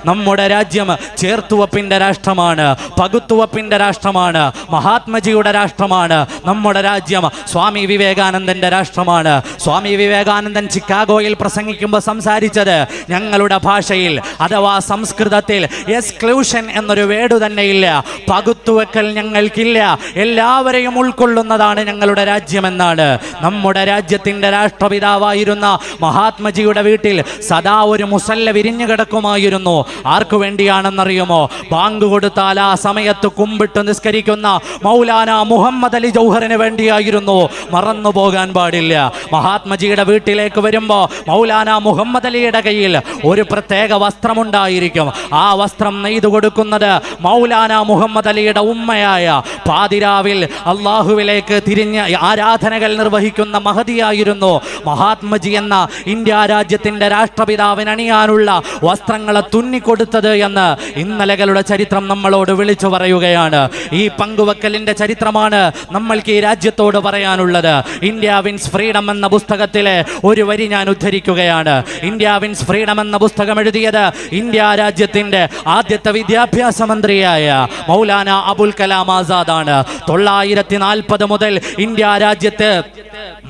നമ്മുടെ രാജ്യം ചേർത്തുവപ്പിന്റെ രാഷ്ട്രമാണ്, പകുത്തുവപ്പിന്റെ രാഷ്ട്രമാണ്, മഹാത്മജിയുടെ രാഷ്ട്രമാണ്. നമ്മുടെ രാജ്യം സ്വാമി വിവേകാനന്ദന്റെ രാഷ്ട്രമാണ്. സ്വാമി വിവേകാനന്ദൻ ചിക്കാഗോയിൽ പ്രസംഗിക്കുമ്പോൾ സംസാരിച്ചത് ഞങ്ങളുടെ ഭാഷയിൽ അഥവാ സംസ്കൃതത്തിൽ എക്സ്ക്ലൂഷൻ എന്നൊരു വേർഡ് തന്നെയില്ല. പകുത്തുവെക്കൽ ഞങ്ങൾക്കില്ല, എല്ലാവരെയും ഉൾക്കൊള്ളുന്നതാണ് ഞങ്ങളുടെ രാജ്യമെന്നാണ്. നമ്മുടെ രാജ്യത്തിന്റെ രാഷ്ട്രപിതാവായിരുന്ന മഹാത്മജിയുടെ വീട്ടിൽ സദാ ഒരു മുസല്ല വിരിഞ്ഞു കിടക്കുമായിരുന്നു. ആർക്കു വേണ്ടിയാണെന്നറിയുമോ? ബാങ്ക് കൊടുത്താൽ ആ സമയത്ത് കുമ്പിട്ട് നിസ്കരിക്കുന്ന മൗലാന മുഹമ്മദ് അലി ജൗഹറിന് വേണ്ടിയായിരുന്നു. മറന്നു പോകാൻ പാടില്ല. മഹാത്മജിയുടെ വീട്ടിലേക്ക് വരുമ്പോൾ മൗലാന മുഹമ്മദ് അലിയുടെ കയ്യിൽ ഒരു പ്രത്യേക വസ്ത്രമുണ്ടായിരിക്കും. ആ വസ്ത്രം നെയ്തു കൊടുക്കുന്നത് മൗലാന മുഹമ്മദ് അലിയുടെ ഉമ്മയായ പാതിരാവിൽ അള്ളാഹുവിലേക്ക് തിരിഞ്ഞ് ആരാധനകൾ നിർവഹിക്കുന്ന മഹദിയായിരുന്നു മഹാത്മജി എന്ന ഇന്ത്യ രാജ്യത്തിന്റെ രാഷ്ട്രപിതാവിന് അണിയാനുള്ള വസ്ത്രങ്ങളെ തുന്നിക്കൊടുത്തത് എന്ന് ഇന്നലകളുടെ ചരിത്രം നമ്മളോട് വിളിച്ചു പറയുകയാണ്. ഈ പങ്കുവെക്കലിന്റെ ചരിത്രമാണ് നമ്മൾക്ക് ഈ രാജ്യത്തോട് പറയാനുള്ളത്. ഇന്ത്യ വിൻസ് ഫ്രീഡം എന്ന പുസ്തകത്തിലെ ഒരു വരി ഞാൻ ഉദ്ധരിക്കുകയാണ്. ഇന്ത്യ വിൻസ് ഫ്രീഡം എന്ന പുസ്തകം എഴുതിയത് ഇന്ത്യ രാജ്യത്തിന്റെ ആദ്യത്തെ വിദ്യാഭ്യാസ മന്ത്രിയായ മൗലാന അബുൽ കലാം ആസാദ് ആണ്. 940 മുതൽ ഇന്ത്യ രാജ്യത്ത്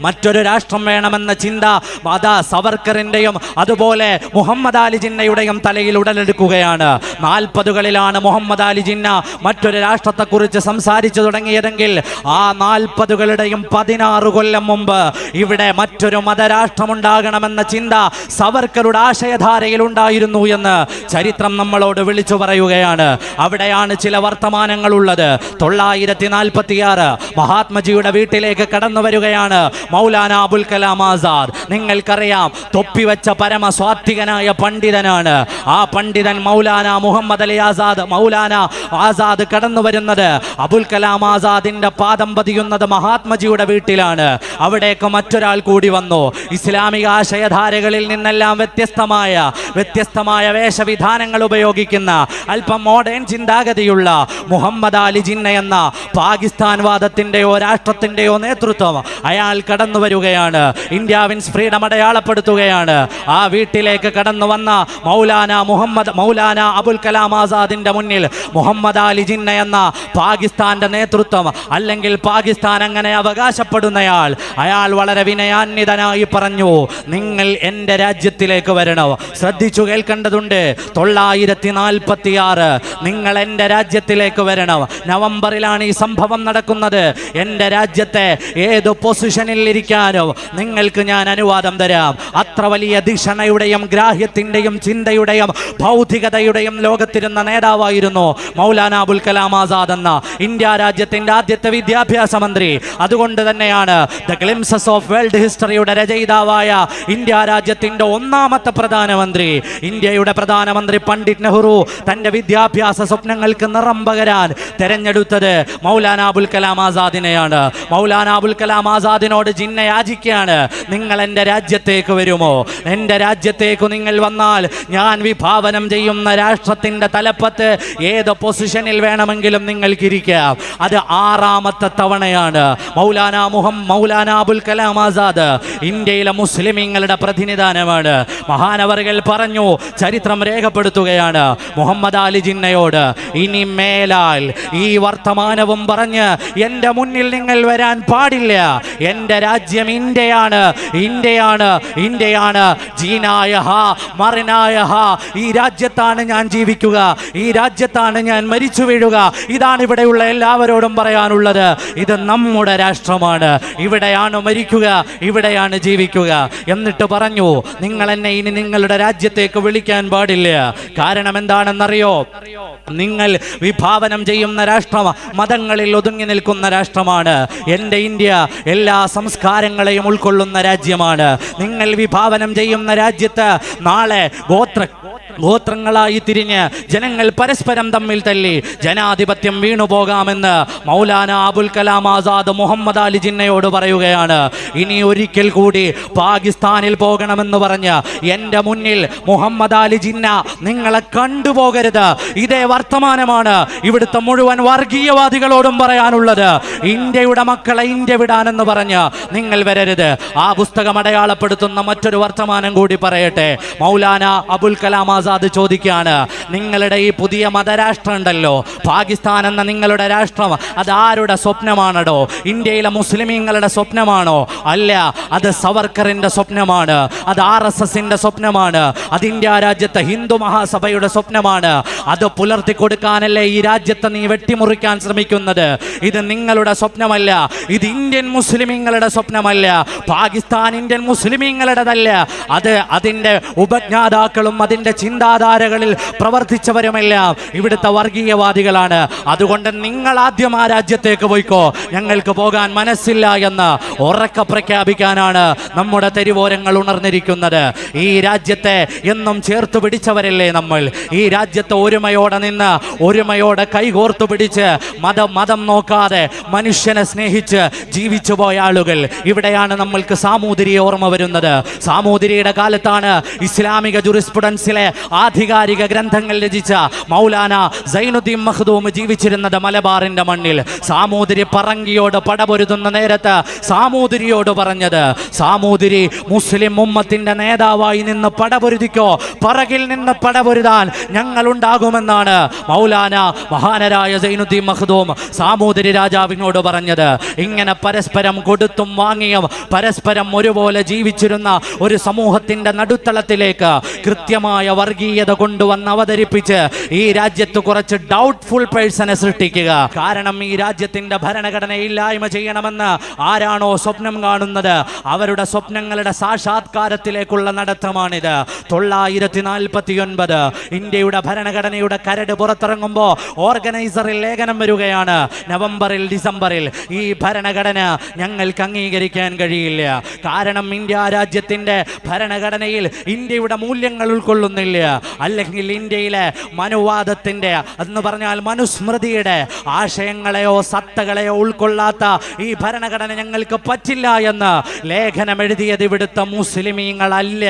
മറ്റൊരു രാഷ്ട്രം വേണമെന്ന ചിന്ത മാതാ സവർക്കറിന്റെയും അതുപോലെ മുഹമ്മദ് അലി ജിന്നയുടെയും തലയിൽ ഉടലെടുക്കുകയാണ്. 40കളിലാണ് മുഹമ്മദ് അലി ജിന്ന മറ്റൊരു രാഷ്ട്രത്തെക്കുറിച്ച് സംസാരിച്ചു തുടങ്ങിയതെങ്കിൽ ആ 40കളുടെയും 16 കൊല്ലം മുമ്പ് ഇവിടെ മറ്റൊരു മതരാഷ്ട്രമുണ്ടാകണമെന്ന ചിന്ത സവർക്കറുടെ ആശയധാരയിൽ ഉണ്ടായിരുന്നു എന്ന് ചരിത്രം നമ്മളോട് വിളിച്ചു പറയുകയാണ്. അവിടെയാണ് ചില വർത്തമാനങ്ങളുള്ളത്. 946 മഹാത്മജിയുടെ വീട്ടിലേക്ക് കടന്നു വരികയാണ് മൗലാന അബുൽ കലാം ആസാദ്. നിങ്ങൾക്കറിയാം, തൊപ്പിവെച്ച പരമസ്വാത്വികനായ പണ്ഡിതനാണ്. ആ പണ്ഡിതൻ മൗലാന മുഹമ്മദ് അലി ആസാദ്, മൗലാന ആസാദ് കടന്നു വരുന്നത് അബുൽ കലാം ആസാദിന്റെ പാദം പതിയുന്നത് മഹാത്മജിയുടെ വീട്ടിലാണ്. അവിടേക്ക് മറ്റൊരാൾ കൂടി വന്നു. ഇസ്ലാമിക ആശയധാരകളിൽ നിന്നെല്ലാം വ്യത്യസ്തമായ വേഷവിധാനങ്ങൾ ഉപയോഗിക്കുന്ന അല്പം മോഡേൺ ചിന്താഗതിയുള്ള മുഹമ്മദ് അലി ജിന്ന എന്ന പാകിസ്ഥാൻ വാദത്തിന്റെയോ രാഷ്ട്രത്തിന്റെയോ നേതൃത്വം അയാൾ കടന്നു വരികയാണ്. ഇന്ത്യ വിൻസ് ഫ്രീഡം അടയാളപ്പെടുത്തുകയാണ്. ആ വീട്ടിലേക്ക് കടന്നു വന്ന മൗലാന അബുൽ കലാം ആസാദിന്റെ മുന്നിൽ മുഹമ്മദ് അലി ജിന്ന എന്ന പാകിസ്ഥാന്റെ നേതൃത്വം, അല്ലെങ്കിൽ പാകിസ്ഥാൻ അങ്ങനെ അവകാശപ്പെടുന്നയാൾ, അയാൾ വളരെ വിനയാന്വിതനായി പറഞ്ഞു, നിങ്ങൾ എൻ്റെ രാജ്യത്തിലേക്ക് വരണം. ശ്രദ്ധിച്ചു കേൾക്കേണ്ടതുണ്ട്. 946 നിങ്ങൾ എൻ്റെ രാജ്യത്തിലേക്ക് വരണം. നവംബറിലാണ് ഈ സംഭവം നടക്കുന്നത്. എൻ്റെ രാജ്യത്തെ ഏത് പൊസിഷനിൽ ഇരിക്കാനോ നിങ്ങൾക്ക് ഞാൻ അനുവാദം തരാം. അത്ര വലിയ ധിഷണയുടെയും ഗ്രാഹ്യത്തിന്റെയും ചിന്തയുടെയും ഭൗതികതയുടെയും ലോകത്തിരുന്ന നേതാവായിരുന്നു മൗലാന അബുൽ കലാം ആസാദ് എന്ന ഇന്ത്യ രാജ്യത്തിന്റെ ആദ്യത്തെ വിദ്യാഭ്യാസ മന്ത്രി. അതുകൊണ്ട് തന്നെയാണ് ദ ഗ്ലിംസസ് ഓഫ് വേൾഡ് ഹിസ്റ്ററിയുടെ രചയിതാവായ ഇന്ത്യ രാജ്യത്തിന്റെ 1ാമത്തെ പ്രധാനമന്ത്രി, ഇന്ത്യയുടെ പ്രധാനമന്ത്രി പണ്ഡിറ്റ് നെഹ്റു തന്റെ വിദ്യാഭ്യാസ സ്വപ്നങ്ങൾക്ക് നിറം പകരാൻ തെരഞ്ഞെടുത്തത് മൗലാന അബുൽ കലാം ആസാദിനെയാണ്. മൗലാന അബുൽ കലാം ആസാദിനോട് ജിന്ന യാചിക്കുകയാണ്, നിങ്ങൾ എൻ്റെ രാജ്യത്തേക്ക് വരുമോ? എൻ്റെ രാജ്യത്തേക്ക് നിങ്ങൾ വന്നാൽ ഞാൻ വിഭാവനം ചെയ്യുന്ന രാഷ്ട്രത്തിന്റെ തലപ്പത്ത് ഏത് പൊസിഷനിൽ വേണമെങ്കിലും നിങ്ങൾക്കിരിക്കാം. അത് 6ാമത്തെ തവണയാണ് മൗലാന അബുൽ കലാം ആസാദ് ഇന്ത്യയിലെ മുസ്ലിമീങ്ങളുടെ പ്രതിനിധാനമാണ്. മഹാനവറുകൾ പറഞ്ഞു, ചരിത്രം രേഖപ്പെടുത്തുകയാണ് മുഹമ്മദ് അലി ജിന്നയോട്, ഇനി മേലാൽ ഈ വർത്തമാനവും പറഞ്ഞ് എൻ്റെ മുന്നിൽ നിങ്ങൾ വരാൻ പാടില്ല. എൻ്റെ രാജ്യം ഇന്ത്യയാണ്, ഇന്ത്യയാണ്, ഇന്ത്യയാണ്. ജീനായ ഹാ മറിനായ ഹാ, ഈ രാജ്യത്താണ് ഞാൻ ജീവിക്കുക, ഈ രാജ്യത്താണ് ഞാൻ മരിച്ചു വീഴുക. ഇതാണ് ഇവിടെയുള്ള എല്ലാവരോടും പറയാനുള്ളത്. ഇത് നമ്മുടെ രാഷ്ട്രമാണ്, ഇവിടെയാണ് മരിക്കുക, ഇവിടെയാണ് ജീവിക്കുക. എന്നിട്ട് പറഞ്ഞു, നിങ്ങൾ എന്നെ ഇനി നിങ്ങളുടെ രാജ്യത്തേക്ക് വിളിക്കാൻ പാടില്ല. കാരണം എന്താണെന്നറിയോ? നിങ്ങൾ വിഭാവനം ചെയ്യുന്ന രാഷ്ട്രം മതങ്ങളിൽ ഒതുങ്ങി നിൽക്കുന്ന രാഷ്ട്രമാണ്. എൻ്റെ ഇന്ത്യ എല്ലാ സംസ്കാരങ്ങളെയും ഉൾക്കൊള്ളുന്ന രാജ്യമാണ്. നിങ്ങൾ വിഭാവനം ചെയ്യുന്ന രാജ്യത്ത് നാളെ ഗോത്രങ്ങളായി തിരിഞ്ഞ് ജനങ്ങൾ പരസ്പരം തമ്മിൽ തല്ലി ജനാധിപത്യം വീണുപോകാമെന്ന് മൗലാന അബുൽ കലാം ആസാദ് മുഹമ്മദ് അലി ജിന്നയോട് പറയുകയാണ്. ഇനി ഒരിക്കൽ കൂടി പാകിസ്ഥാനിൽ പോകണമെന്ന് പറഞ്ഞ് എൻ്റെ മുന്നിൽ മുഹമ്മദ് അലി ജിന്ന നിങ്ങളെ കണ്ടുപോകരുത്. ഇതേ വർത്തമാനമാണ് ഇവിടുത്തെ മുഴുവൻ വർഗീയവാദികളോടും പറയാനുള്ളത്. ഇന്ത്യയുടെ മക്കളെ ഇന്ത്യ വിടാനെന്ന് പറഞ്ഞ് നിങ്ങൾ വരരുത്. ആ പുസ്തകം അടയാളപ്പെടുത്തുന്ന മറ്റൊരു വർത്തമാനം കൂടി പറയട്ടെ. മൗലാന അബുൽ കലാം ആസാദ് ചോദിക്കുകയാണ്, നിങ്ങളുടെ ഈ പുതിയ മതരാഷ്ട്രം ഉണ്ടല്ലോ, പാകിസ്ഥാൻ എന്ന നിങ്ങളുടെ രാഷ്ട്രം, അത് ആരുടെ സ്വപ്നമാണോ? ഇന്ത്യയിലെ മുസ്ലിമീങ്ങളുടെ സ്വപ്നമാണോ? അല്ല, അത് സവർക്കറിന്റെ സ്വപ്നമാണ്, അത് RSSന്റെ സ്വപ്നമാണ്, അത് ഇന്ത്യ രാജ്യത്തെ ഹിന്ദു മഹാസഭയുടെ സ്വപ്നമാണ്. അത് പുലർത്തി കൊടുക്കാനല്ലേ ഈ രാജ്യത്തെ നീ വെട്ടിമുറിക്കാൻ ശ്രമിക്കുന്നത്? ഇത് നിങ്ങളുടെ സ്വപ്നമല്ല, ഇത് ഇന്ത്യൻ മുസ്ലിമീങ്ങളുടെ സ്വപ്നമല്ല, പാകിസ്ഥാൻ ഇന്ത്യൻ മുസ്ലിമീങ്ങളുടേതല്ല, അത് അതിൻ്റെ ഉപജ്ഞാതാക്കളും അതിൻ്റെ ചിന്താധാരകളിൽ പ്രവർത്തിച്ചവരുമെല്ലാം ഇവിടുത്തെ വർഗീയവാദികളാണ്. അതുകൊണ്ട് നിങ്ങൾ ആദ്യം ആ രാജ്യത്തേക്ക് പോയിക്കോ, ഞങ്ങൾക്ക് പോകാൻ മനസ്സില്ല എന്ന് ഉറക്കെ പ്രഖ്യാപിക്കാനാണ് നമ്മുടെ തെരുവോരങ്ങൾ ഉണർന്നിരിക്കുന്നത്. ഈ രാജ്യത്തെ എന്നും ചേർത്ത് പിടിച്ചവരല്ലേ നമ്മൾ? ഈ രാജ്യത്തെ ഒരുമയോടെ നിന്ന് ഒരുമയോടെ കൈകോർത്തു പിടിച്ച് മതം നോക്കാതെ മനുഷ്യനെ സ്നേഹിച്ച് ജീവിച്ചു പോയ ആളുകൾ. ഇവിടെയാണ് നമ്മൾക്ക് സാമൂതിരിയെ ഓർമ്മ വരുന്നത്. സാമൂതിരിയുടെ കാലത്താണ് ഇസ്ലാമിക ജുറിസ്പ്രുഡൻസിലെ ആധികാരിക ഗ്രന്ഥങ്ങൾ രചിച്ച മൗലാന സൈനുദ്ദീൻ മഖ്ദൂം ജീവിച്ചിരുന്നത് മലബാറിന്റെ മണ്ണിൽ. സാമൂതിരി പറങ്കിയോട് പടപൊരുതുന്ന നേരത്ത് സാമൂതിരിയോട് പറഞ്ഞത്, സാമൂതിരി മുസ്ലിം ഉമ്മത്തിന്റെ നേതാവായി നിന്ന് പടപൊരുതിക്കോ, പറകിൽ നിന്ന് പടപൊരുതാൻ ഞങ്ങൾ ഉണ്ടാകുമെന്നാണ് മൗലാന മഹാനരായ സൈനുദ്ദീൻ മഖ്ദൂം സാമൂതിരി രാജാവിനോട് പറഞ്ഞത്. ഇങ്ങനെ പരസ്പരം കൊടുത്തും വാങ്ങിയും പരസ്പരം ഒരുപോലെ ജീവിച്ചിരുന്ന ഒരു സമൂഹത്തിന്റെ നടുത്തളത്തിലേക്ക് കൃത്യമായ വർഗീയത കൊണ്ടുവന്ന് അവതരിപ്പിച്ച് ഈ രാജ്യത്ത് കുറച്ച് ഡൗട്ട്ഫുൾ പേഴ്സണെ സൃഷ്ടിക്കുക. കാരണം ഈ രാജ്യത്തിന്റെ ഭരണഘടന ഇല്ലായ്മ ചെയ്യണമെന്ന് ആരാണോ സ്വപ്നം കാണുന്നത്, അവരുടെ സ്വപ്നങ്ങളുടെ സാക്ഷാത്കാരത്തിലേക്കുള്ള നടത്തമാണിത്. 949 ഇന്ത്യയുടെ ഭരണഘടനയുടെ കരട് പുറത്തിറങ്ങുമ്പോൾ ഓർഗനൈസറിൽ ലേഖനം വരികയാണ്, നവംബറിൽ ഡിസംബറിൽ ഈ ഭരണഘടന ഞങ്ങൾക്ക് അംഗീകരിക്കാൻ കഴിയില്ല. കാരണം ഇന്ത്യ രാജ്യത്തിന്റെ ഭരണഘടനയിൽ ഇന്ത്യയുടെ മൂല്യങ്ങൾ ഉൾക്കൊള്ളുന്നില്ല, അല്ലെങ്കിൽ ഇന്ത്യയിലെ മനുവാദത്തിന്റെ എന്ന് പറഞ്ഞാൽ മനുസ്മൃതിയുടെ ആശയങ്ങളെയോ സത്തകളെയോ ഉൾക്കൊള്ളാത്ത ഈ ഭരണഘടന ഞങ്ങൾക്ക് പറ്റില്ല എന്ന് ലേഖനം എഴുതിയത് ഇവിടുത്തെ മുസ്ലിമീങ്ങളല്ല,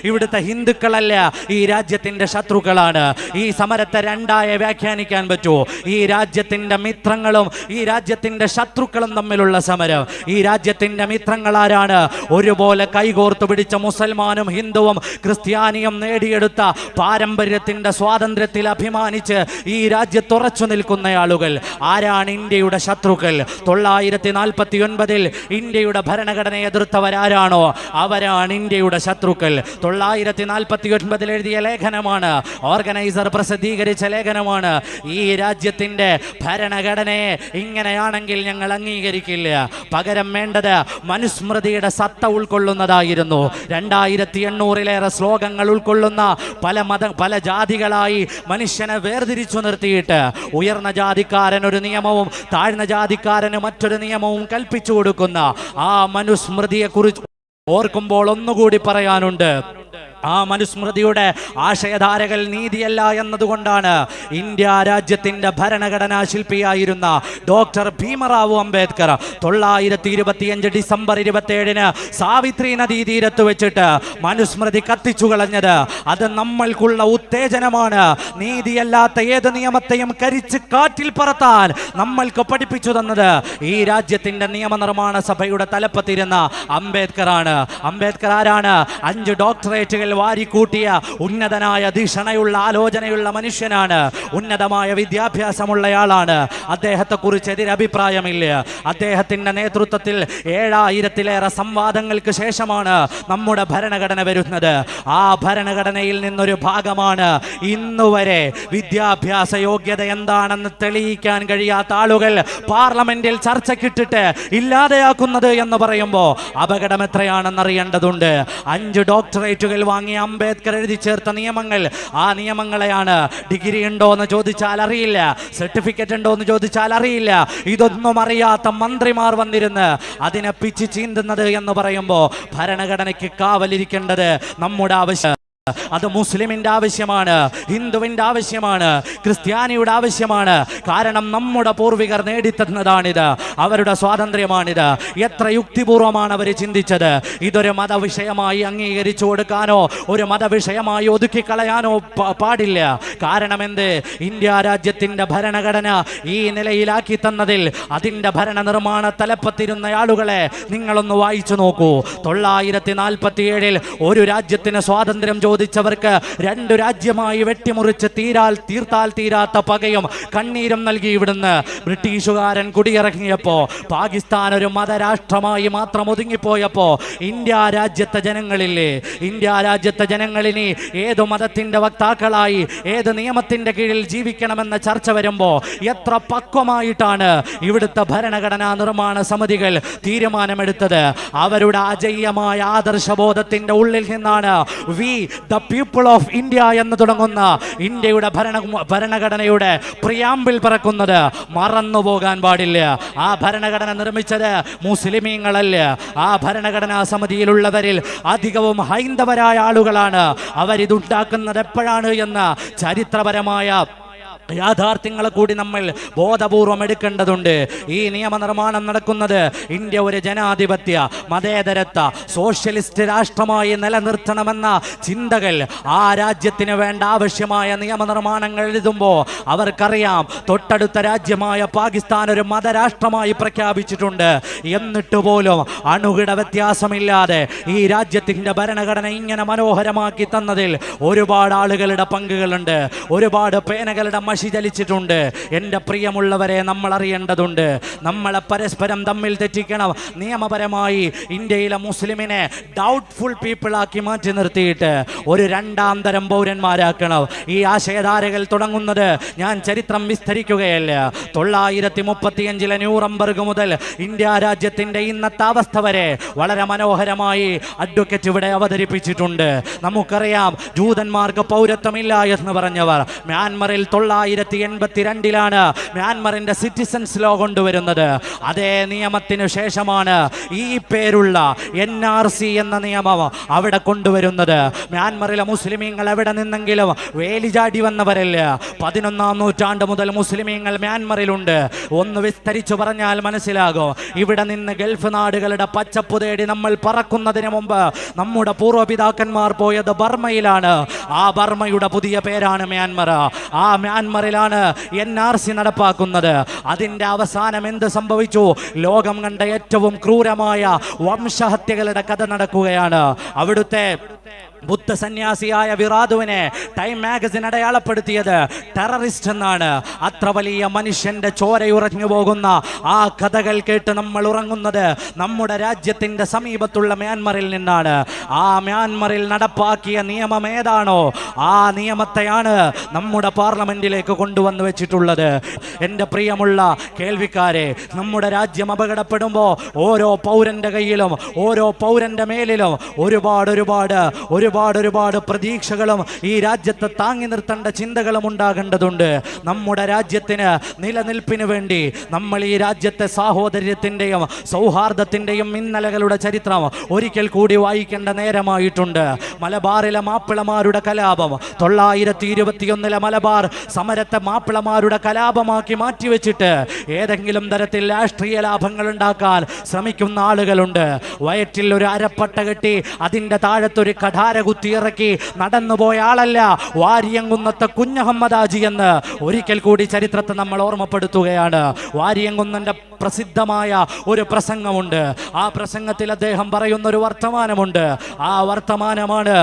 ഇവിടുത്തെ ഹിന്ദുക്കളല്ല, ഈ രാജ്യത്തിന്റെ ശത്രുക്കളാണ്. ഈ സമരത്തെ രണ്ടായി വ്യാഖ്യാനിക്കാൻ പറ്റൂ. ഈ രാജ്യത്തിന്റെ മിത്രങ്ങളും ഈ രാജ്യത്തിന്റെ ശത്രുക്കളും തമ്മിലുള്ള സമരം. ഈ രാജ്യത്തിന്റെ മിത്രങ്ങൾ ആരാണ്? ഒരുപോലെ കൈകോർത്തു പിടിച്ച മുസൽമാനും ഹിന്ദുവും ക്രിസ്ത്യാനിയും നേടിയെടുത്ത പാരമ്പര്യത്തിന്റെ സ്വാതന്ത്ര്യത്തിൽ അഭിമാനിച്ച് ഈ രാജ്യത്ത് ഉറച്ചു നിൽക്കുന്ന ആളുകൾ ആരാണ്? ഇന്ത്യയുടെ ശത്രുക്കൾ. 949 ഇന്ത്യയുടെ ഭരണഘടനയെ എതിർത്തവരാരാണോ അവരാണ് ഇന്ത്യയുടെ ശത്രുക്കൾ. 949 എഴുതിയ ലേഖനമാണ്, ഓർഗനൈസർ പ്രസിദ്ധീകരിച്ച ലേഖനമാണ്. ഈ രാജ്യത്തിന്റെ ഭരണഘടനയെ ഇങ്ങനെയാണെങ്കിൽ ഞങ്ങൾ അംഗീകരിക്കില്ല, പകരം വേണ്ടത് മനുസ്മൃതിയുടെ സത്ത ഉൾക്കൊള്ളുന്നതായിരുന്നു. 2800-ലേറെ ശ്ലോകങ്ങൾ ഉൾക്കൊള്ളുന്ന പല ജാതികളായി മനുഷ്യനെ വേർതിരിച്ചു നിർത്തിയിട്ട് ഉയർന്ന ജാതിക്കാരൻ ഒരു നിയമവും താഴ്ന്ന ജാതിക്കാരന് മറ്റൊരു നിയമവും കൽപ്പിച്ചു കൊടുക്കുന്ന ആ മനുസ്മൃതിയെ കുറിച്ച് ഓർക്കുമ്പോൾ ഒന്നുകൂടി പറയാനുണ്ട്. ആ മനുസ്മൃതിയുടെ ആശയധാരകൾ നീതിയല്ല എന്നതുകൊണ്ടാണ് ഇന്ത്യ രാജ്യത്തിന്റെ ഭരണഘടനാ ശില്പിയായിരുന്ന ഡോക്ടർ ഭീമറാവു അംബേദ്കർ 925 ഡിസംബർ 27 സാവിത്രി നദീ തീരത്ത് വെച്ചിട്ട് മനുസ്മൃതി കത്തിച്ചു കളഞ്ഞത്. അത് നമ്മൾക്കുള്ള ഉത്തേജനമാണ്. നീതിയല്ലാത്ത ഏത് നിയമത്തെയും കരിച്ച് കാറ്റിൽ പറത്താൻ നമ്മൾക്ക് പഠിപ്പിച്ചു തന്നത് ഈ രാജ്യത്തിന്റെ നിയമനിർമ്മാണ സഭയുടെ തലപ്പത്തിരുന്ന അംബേദ്കറാണ്. അംബേദ്കർ ആരാണ്? 5 ഡോക്ടറേറ്റുകൾ വാരിക്കൂട്ടിയ ഉന്നതനായ ധിഷണയുള്ള ആലോചനയുള്ള മനുഷ്യനാണ്. ഉന്നതമായ വിദ്യാഭ്യാസമുള്ളയാളാണ്. അദ്ദേഹത്തെ കുറിച്ച് എതിരഭിപ്രായമില്ല. അദ്ദേഹത്തിന്റെ നേതൃത്വത്തിൽ 7000-ലേറെ സംവാദങ്ങൾക്ക് ശേഷമാണ് നമ്മുടെ ഭരണഘടന വരുന്നത്. ആ ഭരണഘടനയിൽ നിന്നൊരു ഭാഗമാണ് ഇന്നുവരെ വിദ്യാഭ്യാസ യോഗ്യത എന്താണെന്ന് തെളിയിക്കാൻ കഴിയാത്ത ആളുകൾ പാർലമെന്റിൽ ചർച്ചയ്ക്കിട്ടിട്ട് ഇല്ലാതെയാക്കുന്നത് എന്ന് പറയുമ്പോൾ അപകടം എത്രയാണെന്ന് അറിയേണ്ടതുണ്ട്. 5 ഡോക്ടറേറ്റുകൾ വാങ്ങിയ അംബേദ്കർ എഴുതി ചേർത്ത നിയമങ്ങൾ, ആ നിയമങ്ങളെയാണ് ഡിഗ്രി ഉണ്ടോ എന്ന് ചോദിച്ചാൽ അറിയില്ല, സർട്ടിഫിക്കറ്റ് ഉണ്ടോ എന്ന് ചോദിച്ചാൽ അറിയില്ല, ഇതൊന്നും അറിയാത്ത മന്ത്രിമാർ വന്നിരുന്ന് അതിനെ പിച്ച് ചീന്തുന്നത് എന്ന് പറയുമ്പോൾ ഭരണഘടനയ്ക്ക് കാവലിരിക്കേണ്ടത് നമ്മുടെ ആവശ്യം. അത് മുസ്ലിമിന്റെ ആവശ്യമാണ്, ഹിന്ദുവിന്റെ ആവശ്യമാണ്, ക്രിസ്ത്യാനിയുടെ ആവശ്യമാണ്. കാരണം നമ്മുടെ പൂർവികർ നേടിത്തന്നതാണിത്, അവരുടെ സ്വാതന്ത്ര്യമാണിത്. എത്ര യുക്തിപൂർവമാണ് അവർ ചിന്തിച്ചത്. ഇതൊരു മതവിഷയമായി അംഗീകരിച്ചു കൊടുക്കാനോ ഒരു മതവിഷയമായി ഒതുക്കിക്കളയാനോ പാടില്ല. കാരണം എന്ത്? ഇന്ത്യ രാജ്യത്തിന്റെ ഭരണഘടന ഈ നിലയിലാക്കി തന്നതിൽ അതിന്റെ ഭരണ നിർമ്മാണ തലപ്പത്തിരുന്ന ആളുകളെ നിങ്ങളൊന്ന് വായിച്ചു നോക്കൂ. 947 ഒരു രാജ്യത്തിന് സ്വാതന്ത്ര്യം ചോദിച്ചവർക്ക് 2 രാജ്യമായി വെട്ടിമുറിച്ച് തീർത്താൽ തീരാത്ത പകയും കണ്ണീരും നൽകി ഇവിടുന്ന് ബ്രിട്ടീഷുകാരൻ കുടിയിറങ്ങിയപ്പോ പാകിസ്ഥാൻ ഒരു മതരാഷ്ട്രമായി മാത്രം ഒതുങ്ങിപ്പോയപ്പോ ഇന്ത്യ രാജ്യത്തെ ജനങ്ങളില്ലേ, ഇന്ത്യ രാജ്യത്തെ ജനങ്ങളിനി ഏതു മതത്തിന്റെ വക്താക്കളായി ഏത് നിയമത്തിന്റെ കീഴിൽ ജീവിക്കണമെന്ന ചർച്ച വരുമ്പോ എത്ര പക്വമായിട്ടാണ് ഇവിടുത്തെ ഭരണഘടനാ നിർമ്മാണ സമിതികൾ തീരുമാനമെടുത്തത്. അവരുടെ അജയ്യമായ ആദർശബോധത്തിന്റെ ഉള്ളിൽ നിന്നാണ് we the people of India എന്ന് തുടങ്ങുന്ന ഇന്ത്യയുടെ ഭരണഘടനയുടെ പ്രിയാമ്പിൾ പിറക്കുന്നത്. മറന്നുപോകാൻ പാടില്ല. ആ ഭരണഘടന നിർമ്മിച്ചത് മുസ്ലിമീങ്ങളല്ല. ആ ഭരണഘടനാ സമിതിയിലുള്ളവരിൽ അധികവും ഹൈന്ദവരായ ആളുകളാണ്. അവരിതുണ്ടാക്കുന്നത് എപ്പോഴാണ് എന്ന ചരിത്രപരമായ യാഥാർത്ഥ്യങ്ങളെ കൂടി നമ്മൾ ബോധപൂർവം എടുക്കേണ്ടതുണ്ട്. ഈ നിയമനിർമ്മാണം നടക്കുന്നത് ഇന്ത്യ ഒരു ജനാധിപത്യ മതേതരത്വ സോഷ്യലിസ്റ്റ് രാഷ്ട്രമായി നിലനിർത്തണമെന്ന ചിന്തകൾ ആ രാജ്യത്തിന് വേണ്ട ആവശ്യമായ നിയമനിർമ്മാണങ്ങൾ എഴുതുമ്പോൾ അവർക്കറിയാം തൊട്ടടുത്ത രാജ്യമായ പാകിസ്ഥാൻ ഒരു മതരാഷ്ട്രമായി പ്രഖ്യാപിച്ചിട്ടുണ്ട്. എന്നിട്ട് പോലും അണുകിട വ്യത്യാസമില്ലാതെ ഈ രാജ്യത്തിൻ്റെ ഭരണഘടന ഇങ്ങനെ മനോഹരമാക്കി തന്നതിൽ ഒരുപാട് ആളുകളുടെ പങ്കുകളുണ്ട്. ഒരുപാട് പേനകളുടെ മഷി ചലിച്ചിട്ടുണ്ട്. എൻ്റെ പ്രിയമുള്ളവരെ, നമ്മൾ അറിയേണ്ടതുണ്ട്. നമ്മളെ പരസ്പരം തമ്മിൽ തെറ്റിക്കണം. നിയമപരമായി ഇന്ത്യയിലെ മുസ്ലിമിനെ ഡൗട്ട്ഫുൾ പീപ്പിളാക്കി മാറ്റി നിർത്തിയിട്ട് ഒരു 2ാം തരം പൗരന്മാരാക്കണം. ഈ ആശയധാരകൾ തുടങ്ങുന്നത് ഞാൻ ചരിത്രം വിസ്തരിക്കുകയല്ല. 935 ന്യൂറംബർഗ് മുതൽ ഇന്ത്യ രാജ്യത്തിൻ്റെ ഇന്നത്തെ അവസ്ഥ വരെ വളരെ മനോഹരമായി അഡ്വക്കേറ്റ് ഇവിടെ അവതരിപ്പിച്ചിട്ടുണ്ട്. നമുക്കറിയാം, ജൂതന്മാർക്ക് പൗരത്വമില്ല എന്ന് പറഞ്ഞവർ മ്യാൻമറിൽ 1982 മ്യാൻമറിന്റെ സിറ്റിസൺസ് ലോ കൊണ്ടുവരുന്നത്. അതേ നിയമത്തിനു ശേഷമാണ് ഈ പേരുള്ള NRC എന്ന നിയമം അവിടെ കൊണ്ടുവരുന്നത്. മ്യാൻമറിലെ മുസ്ലിമീങ്ങൾ എവിടെ നിന്നെങ്കിലും വേലിചാടി വന്നവരല്ല. 11ാം നൂറ്റാണ്ട് മുതൽ മുസ്ലിമീങ്ങൾ മ്യാൻമറിലുണ്ട്. ഒന്ന് വിസ്തരിച്ചു പറഞ്ഞാൽ മനസ്സിലാകും. ഇവിടെ നിന്ന് ഗൾഫ് നാടുകളുടെ പച്ചപ്പ് തേടി നമ്മൾ പറക്കുന്നതിന് മുമ്പ് നമ്മുടെ പൂർവ്വപിതാക്കന്മാർ പോയത് ബർമയിലാണ്. ആ ബർമയുടെ പുതിയ പേരാണ് മ്യാൻമർ. ആ മ്യാൻമറിലാണ് NRC നടപ്പാക്കുന്നത്. അതിൻ്റെ അവസാനം എന്ത് സംഭവിച്ചു? ലോകം കണ്ട ഏറ്റവും ക്രൂരമായ വംശഹത്യകളുടെ കഥ നടക്കുകയാണ്. അവിടുത്തെ ബുദ്ധ സന്യാസിയായ വിറാദുവിനെ ടൈം മാഗസിൻ അടയാളപ്പെടുത്തിയത് ടെററിസ്റ്റ് എന്നാണ്. അത്ര വലിയ മനുഷ്യന്റെ ചോരയുറഞ്ഞു പോകുന്ന ആ കഥകൾ കേട്ട് നമ്മൾ ഉറങ്ങുന്നത് നമ്മുടെ രാജ്യത്തിന്റെ സമീപത്തുള്ള മ്യാൻമറിൽ നിന്നാണ്. ആ മ്യാൻമറിൽ നടപ്പാക്കിയ നിയമം ഏതാണോ ആ നിയമത്തെയാണ് നമ്മുടെ പാർലമെന്റിലേക്ക് കൊണ്ടുവന്ന് വെച്ചിട്ടുള്ളത്. എൻ്റെ പ്രിയമുള്ള കേൾവിക്കാരെ, നമ്മുടെ രാജ്യം അപകടപ്പെടുമ്പോൾ ഓരോ പൗരന്റെ കയ്യിലും ഓരോ പൗരന്റെ മേലിലും ഒരുപാട് പ്രതീക്ഷകളും ഈ രാജ്യത്തെ താങ്ങി നിർത്തേണ്ട ചിന്തകളും ഉണ്ടാകേണ്ടതുണ്ട്. നമ്മുടെ രാജ്യത്തിന് നിലനിൽപ്പിന് വേണ്ടി നമ്മൾ ഈ രാജ്യത്തെ സാഹോദര്യത്തിൻ്റെയും സൗഹാർദ്ദത്തിൻ്റെയും ഇന്നലകളുടെ ചരിത്രം ഒരിക്കൽ കൂടി വായിക്കേണ്ട നേരമായിട്ടുണ്ട്. മലബാറിലെ മാപ്പിളമാരുടെ കലാപം 921 മലബാർ സമരത്തെ മാപ്പിളമാരുടെ കലാപമാക്കി മാറ്റിവെച്ചിട്ട് ഏതെങ്കിലും തരത്തിൽ രാഷ്ട്രീയ ലാഭങ്ങൾ ഉണ്ടാക്കാൻ ശ്രമിക്കുന്ന ആളുകളുണ്ട്. വയറ്റിൽ ഒരു അരപ്പട്ട കെട്ടി അതിൻ്റെ താഴത്തൊരു കഠാര കുത്തിയിറക്കി നടന്നുപോയ ആളല്ല വാരിയംകുന്നത്തെ കുഞ്ഞഹമ്മദാജി എന്ന് ഒരിക്കൽ കൂടി ചരിത്രത്തെ നമ്മൾ ഓർമ്മപ്പെടുത്തുകയാണ്. വാരിയംകുന്നന്റെ പ്രസിദ്ധമായ ഒരു പ്രസംഗമുണ്ട്. ആ പ്രസംഗത്തിൽ അദ്ദേഹം പറയുന്ന ഒരു വർത്തമാനമുണ്ട്. ആ വർത്തമാനമാണ്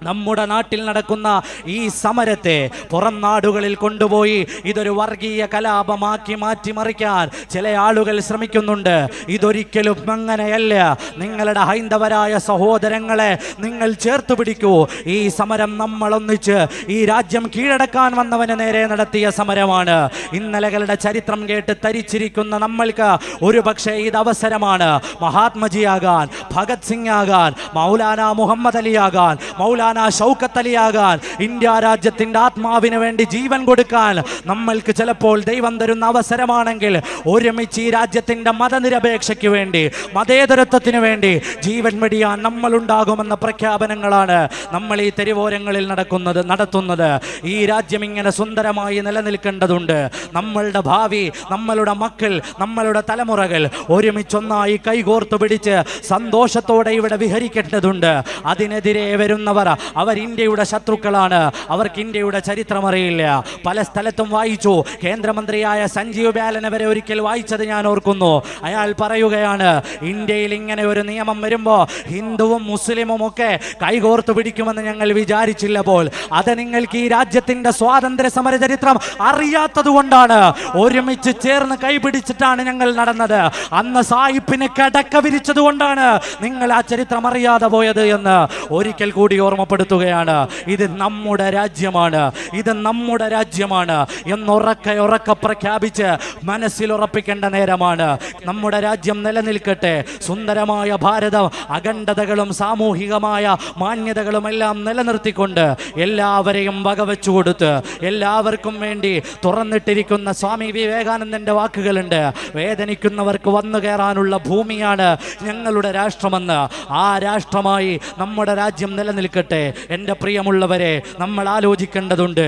നമ്മുടെ നാട്ടിൽ നടക്കുന്ന ഈ സമരത്തെ പുറം നാടുകളിൽ കൊണ്ടുപോയി ഇതൊരു വർഗീയ കലാപമാക്കി മാറ്റിമറിക്കാൻ ചില ആളുകൾ ശ്രമിക്കുന്നുണ്ട്. ഇതൊരിക്കലും അങ്ങനെയല്ല. നിങ്ങളുടെ ഹൈന്ദവരായ സഹോദരങ്ങളെ നിങ്ങൾ ചേർത്ത് പിടിക്കൂ. ഈ സമരം നമ്മൾ ഒന്നിച്ച് ഈ രാജ്യം കീഴടക്കാൻ വന്നവന് നേരെ നടത്തിയ സമരമാണ്. ഇന്നലകളുടെ ചരിത്രം കേട്ട് തരിച്ചിരിക്കുന്ന നമ്മൾക്ക് ഒരു പക്ഷേ ഇത് അവസരമാണ്. മഹാത്മജിയാകാൻ, ഭഗത് സിംഗ് ആകാൻ, മൗലാന മുഹമ്മദ് അലി ആകാൻ, മൗലാന ഷൗക്കത്ത് അലിയാകാൻ, ഇന്ത്യ രാജ്യത്തിന്റെ ആത്മാവിന് വേണ്ടി ജീവൻ കൊടുക്കാൻ നമ്മൾക്ക് ചിലപ്പോൾ ദൈവം തരുന്ന അവസരമാണെങ്കിൽ ഒരുമിച്ച് ഈ രാജ്യത്തിന്റെ മതനിരപേക്ഷയ്ക്ക് വേണ്ടി, മതേതരത്വത്തിന് വേണ്ടി ജീവൻ വെടിയാൻ നമ്മൾ ഉണ്ടാകുമെന്ന പ്രഖ്യാപനങ്ങളാണ് നമ്മൾ ഈ തെരുവോരങ്ങളിൽ നടത്തുന്നത്. ഈ രാജ്യം ഇങ്ങനെ സുന്ദരമായി നിലനിൽക്കേണ്ടതുണ്ട്. നമ്മളുടെ ഭാവി, നമ്മളുടെ മക്കൾ, നമ്മളുടെ തലമുറകൾ ഒരുമിച്ചൊന്നായി കൈകോർത്തു പിടിച്ച് സന്തോഷത്തോടെ ഇവിടെ വിഹരിക്കേണ്ടതുണ്ട്. അതിനെതിരെ വരുന്നവർ അവർ ഇന്ത്യയുടെ ശത്രുക്കളാണ്, അവർക്ക് ഇന്ത്യയുടെ ചരിത്രം അറിയില്ല. പല സ്ഥലത്തും വായിച്ചു. കേന്ദ്രമന്ത്രിയായ സഞ്ജീവ് ബാലനെ വരെ ഒരിക്കൽ വായിച്ചത് ഞാൻ ഓർക്കുന്നു. അയാൾ പറയുകയാണ്, ഇന്ത്യയിൽ ഇങ്ങനെ ഒരു നിയമം വരുമ്പോ ഹിന്ദുവും മുസ്ലിമും ഒക്കെ കൈകോർത്ത് പിടിക്കുമെന്ന് ഞങ്ങൾ വിചാരിച്ചില്ലപ്പോൾ. അത് നിങ്ങൾക്ക് ഈ രാജ്യത്തിന്റെ സ്വാതന്ത്ര്യ സമര ചരിത്രം അറിയാത്തത് കൊണ്ടാണ്. ഒരുമിച്ച് ചേർന്ന് കൈപിടിച്ചിട്ടാണ് ഞങ്ങൾ നടന്നത്. അന്ന് സായിപ്പിന് കിടക്ക വിരിച്ചത് കൊണ്ടാണ് നിങ്ങൾ ആ ചരിത്രം അറിയാതെ പോയത് എന്ന് ഒരിക്കൽ കൂടി ഓർമ്മപ്പെടുത്തുകയാണ്. ഇത് നമ്മുടെ രാജ്യമാണ്, ഇത് നമ്മുടെ രാജ്യമാണ് എന്നുറക്കെ പ്രഖ്യാപിച്ച് മനസ്സിൽ ഉറപ്പിക്കേണ്ട നേരമാണ്. നമ്മുടെ രാജ്യം നിലനിൽക്കട്ടെ. സുന്ദരമായ ഭാരതം അഖണ്ഡതകളും സാമൂഹികമായ മാന്യതകളും എല്ലാം നിലനിർത്തിക്കൊണ്ട് എല്ലാവരെയും വകവെച്ചു കൊടുത്ത് എല്ലാവർക്കും വേണ്ടി തുറന്നിട്ടിരിക്കുന്ന സ്വാമി വിവേകാനന്ദന്റെ വാക്കുകളുണ്ട്. വേദനിക്കുന്നവർക്ക് വന്നു കയറാനുള്ള ഭൂമിയാണ് ഞങ്ങളുടെ രാഷ്ട്രമെന്ന്. ആ രാഷ്ട്രമായി നമ്മുടെ രാജ്യം നിലനിൽക്കട്ടെ. എൻ്റെ പ്രിയമുള്ളവരെ, നമ്മൾ ആലോചിക്കേണ്ടതുണ്ട്.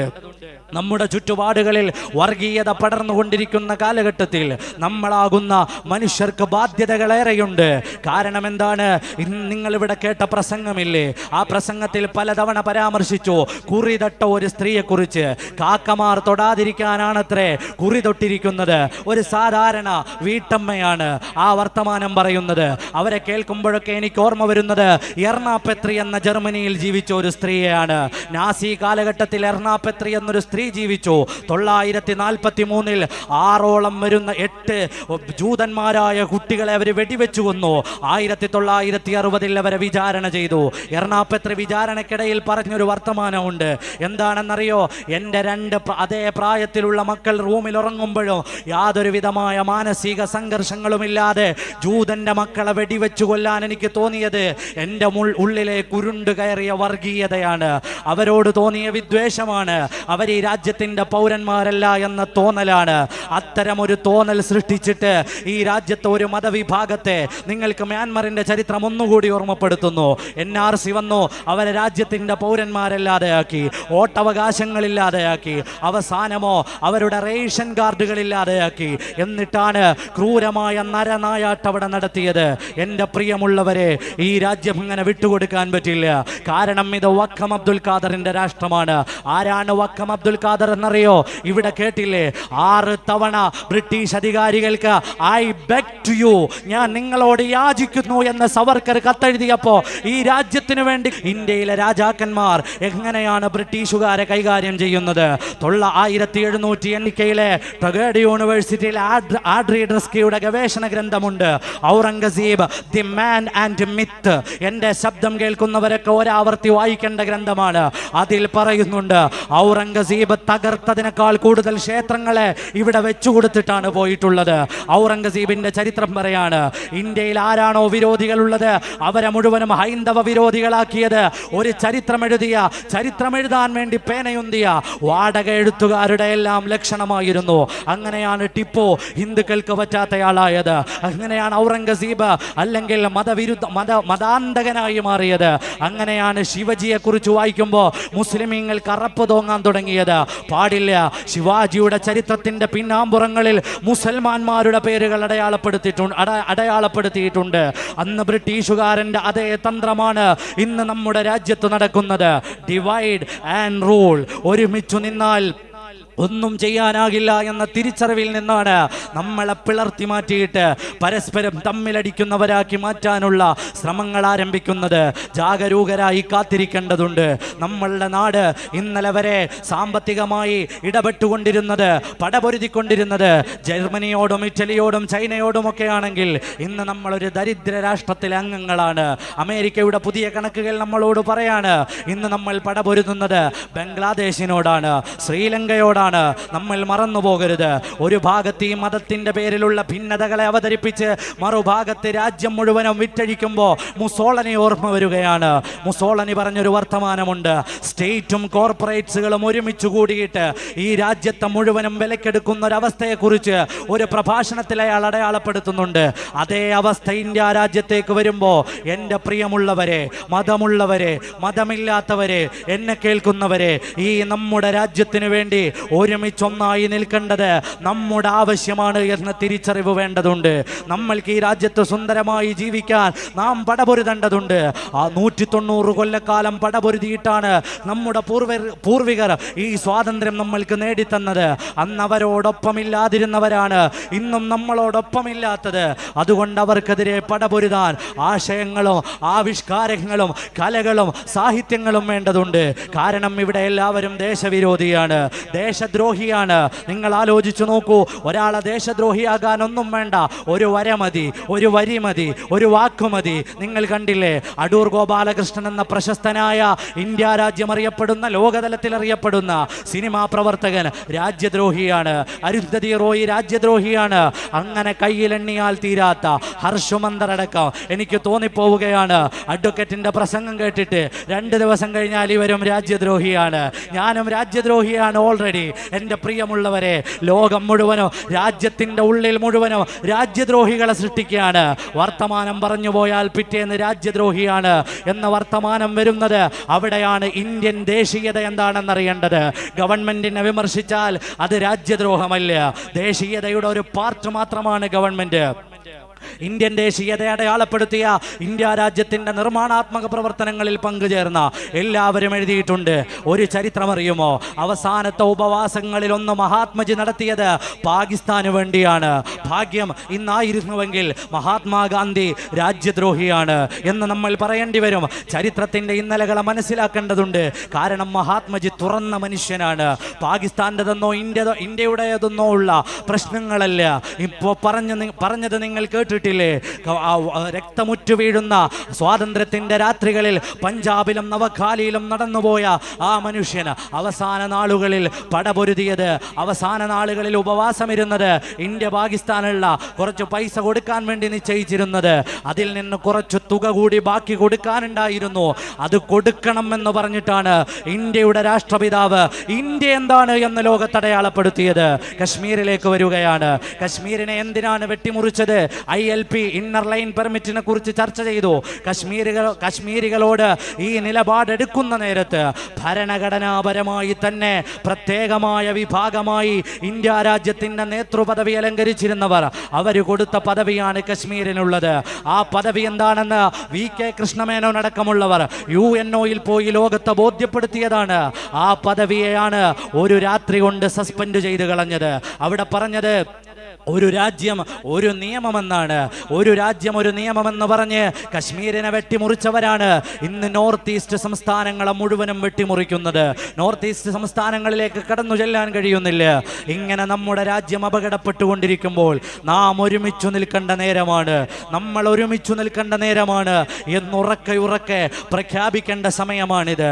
നമ്മുടെ ചുറ്റുപാടുകളിൽ വർഗീയത പടർന്നുകൊണ്ടിരിക്കുന്ന കാലഘട്ടത്തിൽ നമ്മളാകുന്ന മനുഷ്യർക്ക് ബാധ്യതകളേറെയുണ്ട്. കാരണം എന്താണ്? നിങ്ങളിവിടെ കേട്ട പ്രസംഗമില്ലേ? ആ പ്രസംഗത്തിൽ പലതവണ പരാമർശിച്ചു കുറിതൊട്ട ഒരു സ്ത്രീയെക്കുറിച്ച്. കാക്കമാർ തൊടാതിരിക്കാനാണത്രേ കുറി തൊട്ടിരിക്കുന്നത്. ഒരു സാധാരണ വീട്ടമ്മയാണ് ആ വർത്തമാനം പറയുന്നത്. അവരെ കേൾക്കുമ്പോഴൊക്കെ എനിക്ക് ഓർമ്മ വരുന്നത് എർണാപെത്രി എന്ന ജർമ്മനിയിൽ ജീവിച്ച ഒരു സ്ത്രീയാണ്. നാസി കാലഘട്ടത്തിൽ എർണാപെത്രി എന്നൊരു സ്ത്രീ ജീവിച്ചു. 943 6ഓളം വരുന്ന 8 ജൂതന്മാരായ കുട്ടികളെ അവർ വെടിവെച്ചു കൊന്നു. 1960 അവരെ വിചാരണ ചെയ്തു. എർണാപെത്രി വിചാരണക്കിടയിൽ പറഞ്ഞൊരു വർത്തമാനമുണ്ട്. എന്താണെന്നറിയോ? എൻ്റെ 2 അതേ പ്രായത്തിലുള്ള മക്കൾ റൂമിൽ ഉറങ്ങുമ്പോഴും യാതൊരു വിധമായ മാനസിക സംഘർഷങ്ങളുമില്ലാതെ ജൂതന്റെ മക്കളെ വെടിവെച്ചു കൊല്ലാൻ എനിക്ക് തോന്നിയത് എൻ്റെ ഉള്ളിലെ കുരുണ്ടു കയറിയ വർഗീയതയാണ്, അവരോട് തോന്നിയ വിദ്വേഷമാണ്. അവർ ഈ രാജ്യത്തിന്റെ പൗരന്മാരല്ല എന്ന തോന്നലാണ്. അത്തരമൊരു തോന്നൽ സൃഷ്ടിച്ചിട്ട് ഈ രാജ്യത്തെ ഒരു മതവിഭാഗത്തെ നിങ്ങൾക്ക് മ്യാൻമറിന്റെ ചരിത്രം ഒന്നുകൂടി ഓർമ്മപ്പെടുത്തുന്നു. NRC വന്നു, അവരെ രാജ്യത്തിന്റെ പൗരന്മാരല്ലാതെയാക്കി, വോട്ടവകാശങ്ങളില്ലാതെയാക്കി, അവസാനമോ അവരുടെ റേഷൻ കാർഡുകളില്ലാതെയാക്കി. എന്നിട്ടാണ് ക്രൂരമായ നരനായാട്ട് അവിടെ നടത്തിയത്. എൻ്റെ പ്രിയമുള്ളവരെ, ഈ രാജ്യം ഇങ്ങനെ വിട്ടുകൊടുക്കാൻ പറ്റില്ല. കാരണം ഇത് വഖം അബ്ദുൽ ഖാദറിന്റെ രാഷ്ട്രമാണ്. ആരാണ് വഖം അബ്ദുൽ ഖാദർ എന്നറിയോ? ഇവിടെ കേട്ടില്ലേ, 6 തവണ ബ്രിട്ടീഷ് അധികാരികൾക്ക് ഐ ബെഗ് ടു യു, ഞാൻ നിങ്ങളോട് യാചിക്കുന്നു എന്ന് സവർക്കർ കത്തെഴുതിയപ്പോ ഈ രാജ്യത്തിന് വേണ്ടി ഇന്ത്യയിലെ രാജാക്കന്മാർ എങ്ങനെയാണ് ബ്രിട്ടീഷുകാരെ കൈകാര്യം ചെയ്യുന്നത്? 1700 എണ്ണിക്കയിലെ ട്രഗേഡ് യൂണിവേഴ്സിറ്റിയിൽ ആഡ്രി ഡ്രസ്കിയുടെ ഗവേഷണ ഗ്രന്ഥമുണ്ട്, Aurangzeb the man and myth. എൻ്റെ ശബ്ദം കേൾക്കുന്നവരൊക്കെ ഒരാവർത്തി വായിക്കേണ്ട ഗ്രന്ഥമാണ്. അതിൽ പറയുന്നുണ്ട്, ഔറംഗസീബ് തകർത്തതിനേക്കാൾ കൂടുതൽ ക്ഷേത്രങ്ങളെ ഇവിടെ വെച്ചു കൊടുത്തിട്ടാണ് പോയിട്ടുള്ളത്. ഔറംഗസീബിന്റെ ചരിത്രം പറയാണ്, ഇന്ത്യയിൽ ആരാണോ വിരോധികളുള്ളത് അവരെ മുഴുവനും ഹൈന്ദവ വിരോധികളാക്കിയത് ഒരു ചരിത്രം എഴുതാൻ വേണ്ടി പേനയുന്തിയ വാടക എഴുത്തുകാരുടെ എല്ലാം ലക്ഷണമായിരുന്നു. അങ്ങനെയാണ് ടിപ്പു ഹിന്ദുക്കൾക്ക് പറ്റാത്തയാളായത്. അങ്ങനെയാണ് ഔറംഗസീബ് അല്ലെങ്കിൽ മതാന്തകനായി മാറിയത്. അങ്ങനെയാണ് ശിവജിയെ കുറിച്ച് വായിക്കുമ്പോൾ മുസ്ലിമീങ്ങൾ കറപ്പ് തോന്നാൻ തുടങ്ങിയത്. പാടില്ല. ശിവാജിയുടെ ചരിത്രത്തിന്റെ പിന്നാമ്പുറങ്ങളിൽ മുസൽമാന്മാരുടെ പേരുകൾ അടയാളപ്പെടുത്തിയിട്ടുണ്ട്. അന്ന് ബ്രിട്ടീഷുകാരന്റെ അതേ തന്ത്രമാണ് ഇന്ന് നമ്മുടെ രാജ്യത്ത് നടക്കുന്നത്. Divide and rule. ഒരുമിച്ചു നിന്നാൽ ഒന്നും ചെയ്യാനാകില്ല എന്ന തിരിച്ചറിവിൽ നിന്നാണ് നമ്മളെ പിളർത്തി മാറ്റിയിട്ട് പരസ്പരം തമ്മിലടിക്കുന്നവരാക്കി മാറ്റാനുള്ള ശ്രമങ്ങൾ ആരംഭിക്കുന്നത്. ജാഗരൂകരായി കാത്തിരിക്കേണ്ടതുണ്ട്. നമ്മളുടെ നാട് ഇന്നലെ വരെ സാമ്പത്തികമായി ഇടപെട്ടുകൊണ്ടിരുന്നത്, പടപൊരുതിക്കൊണ്ടിരുന്നത് ജർമ്മനിയോടും ഇറ്റലിയോടും ചൈനയോടുമൊക്കെ ആണെങ്കിൽ ഇന്ന് നമ്മളൊരു ദരിദ്ര രാഷ്ട്രത്തിലെ അംഗങ്ങളാണ്. അമേരിക്കയുടെ പുതിയ കണക്കുകൾ നമ്മളോട് പറയാണ്, ഇന്ന് നമ്മൾ പടപൊരുതുന്നത് ബംഗ്ലാദേശിനോടാണ്, ശ്രീലങ്കയോടാണ്. നമ്മൾ മറന്നു പോകരുത്. ഒരു ഭാഗത്ത് ഈ മതത്തിന്റെ പേരിലുള്ള ഭിന്നതകളെ അവതരിപ്പിച്ച് മറുഭാഗത്ത് രാജ്യം മുഴുവനും വിറ്റഴിക്കുമ്പോൾ മുസോളനി ഓർമ്മ വരികയാണ്. മുസോളനി പറഞ്ഞൊരു വർത്തമാനമുണ്ട്, സ്റ്റേറ്റും കോർപ്പറേറ്റ്സുകളും ഒരുമിച്ച് കൂടിയിട്ട് ഈ രാജ്യത്തെ മുഴുവനും വിലക്കെടുക്കുന്ന ഒരവസ്ഥയെക്കുറിച്ച് ഒരു പ്രഭാഷണത്തിൽ അയാൾ അടയാളപ്പെടുത്തുന്നുണ്ട്. അതേ അവസ്ഥ ഇന്ത്യ രാജ്യത്തേക്ക് വരുമ്പോൾ എൻ്റെ പ്രിയമുള്ളവരെ, മതമുള്ളവരെ, മതമില്ലാത്തവരെ, എന്നെ കേൾക്കുന്നവരെ, ഈ നമ്മുടെ രാജ്യത്തിന് വേണ്ടി ഒരുമിച്ചൊന്നായി നിൽക്കേണ്ടത് നമ്മുടെ ആവശ്യമാണ് എന്ന തിരിച്ചറിവ് വേണ്ടതുണ്ട്. നമ്മൾക്ക് ഈ രാജ്യത്ത് സുന്ദരമായി ജീവിക്കാൻ നാം പടപൊരുതേണ്ടതുണ്ട്. ആ 190 കൊല്ലക്കാലം പടപൊരുതിയിട്ടാണ് നമ്മുടെ പൂർവികർ ഈ സ്വാതന്ത്ര്യം നമ്മൾക്ക് നേടിത്തന്നത്. അന്ന് അവരോടൊപ്പമില്ലാതിരുന്നവരാണ് ഇന്നും നമ്മളോടൊപ്പമില്ലാത്തത്. അതുകൊണ്ട് അവർക്കെതിരെ പടപൊരുതാൻ ആശയങ്ങളും ആവിഷ്കാരങ്ങളും കലകളും സാഹിത്യങ്ങളും വേണ്ടതുണ്ട്. കാരണം ഇവിടെ എല്ലാവരും ദേശവിരോധിയാണ്, ദേശദ്രോഹിയാണ്. നിങ്ങൾ ആലോചിച്ചു നോക്കൂ, ഒരാളെ ദേശദ്രോഹിയാകാൻ ഒന്നും വേണ്ട, ഒരു വര മതി, ഒരു വരി മതി, ഒരു വാക്കുമതി. നിങ്ങൾ കണ്ടില്ലേ, അടൂർ ഗോപാലകൃഷ്ണൻ എന്ന പ്രശസ്തനായ ഇന്ത്യ രാജ്യം അറിയപ്പെടുന്ന, ലോകതലത്തിൽ അറിയപ്പെടുന്ന സിനിമാ പ്രവർത്തകൻ രാജ്യദ്രോഹിയാണ്. അരുന്ധതി റോയ് രാജ്യദ്രോഹിയാണ്. അങ്ങനെ കയ്യിലെണ്ണിയാൽ തീരാത്ത ഹർഷുമന്ദറടക്കം എനിക്ക് തോന്നിപ്പോവുകയാണ് അഡ്വക്കേറ്റിന്റെ പ്രസംഗം കേട്ടിട്ട് 2 ദിവസം കഴിഞ്ഞാൽ ഇവരും രാജ്യദ്രോഹിയാണ്, ഞാനും രാജ്യദ്രോഹിയാണ് ഓൾറെഡി. എൻ്റെ പ്രിയമുള്ളവരെ, ലോകം മുഴുവനും രാജ്യത്തിൻ്റെ ഉള്ളിൽ മുഴുവനും രാജ്യദ്രോഹികളെ സൃഷ്ടിക്കുകയാണ്. വർത്തമാനം പറഞ്ഞു പോയാൽ പിറ്റേന്ന് രാജ്യദ്രോഹിയാണ് എന്ന വർത്തമാനം വരുന്നത് അവിടെയാണ്. ഇന്ത്യൻ ദേശീയത എന്താണെന്നറിയേണ്ടത്. ഗവൺമെന്റിനെ വിമർശിച്ചാൽ അത് രാജ്യദ്രോഹമല്ല, ദേശീയതയുടെ ഒരു പാർട്ട് മാത്രമാണ് ഗവൺമെന്റ്. ഇന്ത്യൻ ദേശീയത അടയാളപ്പെടുത്തിയ ഇന്ത്യ രാജ്യത്തിന്റെ നിർമ്മാണാത്മക പ്രവർത്തനങ്ങളിൽ പങ്കുചേർന്ന എല്ലാവരും എഴുതിയിട്ടുണ്ട്. ഒരു ചരിത്രം അറിയുമോ? അവസാനത്തെ ഉപവാസങ്ങളിൽ ഒന്ന് മഹാത്മജി നടത്തിയത് പാകിസ്ഥാന് വേണ്ടിയാണ്. ഭാഗ്യം ഇന്നായിരുന്നുവെങ്കിൽ മഹാത്മാഗാന്ധി രാജ്യദ്രോഹിയാണ് എന്ന് നമ്മൾ പറയേണ്ടി വരും. ചരിത്രത്തിന്റെ ഇന്നലകളെ മനസ്സിലാക്കേണ്ടതുണ്ട്. കാരണം മഹാത്മജി തുറന്ന മനുഷ്യനാണ്. പാകിസ്ഥാൻ്റെതെന്നോ ഇന്ത്യയുടേതെന്നോ ഉള്ള പ്രശ്നങ്ങളല്ല ഇപ്പോൾ പറഞ്ഞത് നിങ്ങൾ കേട്ടിട്ടില്ലേ? രക്തമുറ്റു വീഴുന്ന സ്വാതന്ത്ര്യത്തിന്റെ രാത്രികളിൽ പഞ്ചാബിലും നവഖാലിയിലും നടന്നുപോയ ആ മനുഷ്യന് അവസാന നാളുകളിൽ പടപൊരുതിയത്, അവസാന നാളുകളിൽ ഉപവാസമിരുന്നത്, ഇന്ത്യ പാകിസ്ഥാനുള്ള കുറച്ച് പൈസ കൊടുക്കാൻ വേണ്ടി നിശ്ചയിച്ചിരുന്നത്, അതിൽ നിന്ന് കുറച്ച് തുക കൂടി ബാക്കി കൊടുക്കാനുണ്ടായിരുന്നു. അത് കൊടുക്കണം എന്ന് പറഞ്ഞിട്ടാണ് ഇന്ത്യയുടെ രാഷ്ട്രപിതാവ് ഇന്ത്യ എന്താണ് എന്ന് ലോകത്തടയാളപ്പെടുത്തിയത്. കശ്മീരിലേക്ക് വരികയാണ്. കശ്മീരിനെ എന്തിനാണ് വെട്ടിമുറിച്ചത്? ILP ഇന്നർ ലൈൻ പെർമിറ്റിനെ കുറിച്ച് ചർച്ച ചെയ്തു. കശ്മീരികളോട് ഈ നിലപാടെടുക്കുന്ന നേരത്ത് ഭരണഘടനാപരമായി തന്നെ പ്രത്യേകമായ വിഭാഗമായി ഇന്ത്യ രാജ്യത്തിന്റെ നേതൃപദവി അലങ്കരിച്ചിരുന്നവർ, അവർ കൊടുത്ത പദവിയാണ് കശ്മീരിനുള്ളത്. ആ പദവി എന്താണെന്ന് VK കൃഷ്ണമേനോൻ അടക്കമുള്ളവർ UNOയിൽ പോയി ലോകത്തെ ബോധ്യപ്പെടുത്തിയതാണ്. ആ പദവിയെയാണ് ഒരു രാത്രി കൊണ്ട് സസ്പെൻഡ് ചെയ്ത് കളഞ്ഞത്. അവിടെ പറഞ്ഞത് ഒരു രാജ്യം ഒരു നിയമമെന്നാണ്. ഒരു രാജ്യം ഒരു നിയമമെന്ന് പറഞ്ഞ് കശ്മീരിനെ വെട്ടിമുറിച്ചവരാണ് ഇന്ന് നോർത്ത് ഈസ്റ്റ് സംസ്ഥാനങ്ങളെ മുഴുവനും വെട്ടിമുറിക്കുന്നത്. നോർത്ത് ഈസ്റ്റ് സംസ്ഥാനങ്ങളിലേക്ക് കടന്നു ചെല്ലാൻ കഴിയുന്നില്ല. ഇങ്ങനെ നമ്മുടെ രാജ്യം അപകടപ്പെട്ടുകൊണ്ടിരിക്കുമ്പോൾ നാം ഒരുമിച്ചു നിൽക്കേണ്ട നേരമാണ്, നമ്മൾ ഒരുമിച്ചു നിൽക്കേണ്ട നേരമാണ് എന്നുറക്കെ പ്രഖ്യാപിക്കേണ്ട സമയമാണിത്.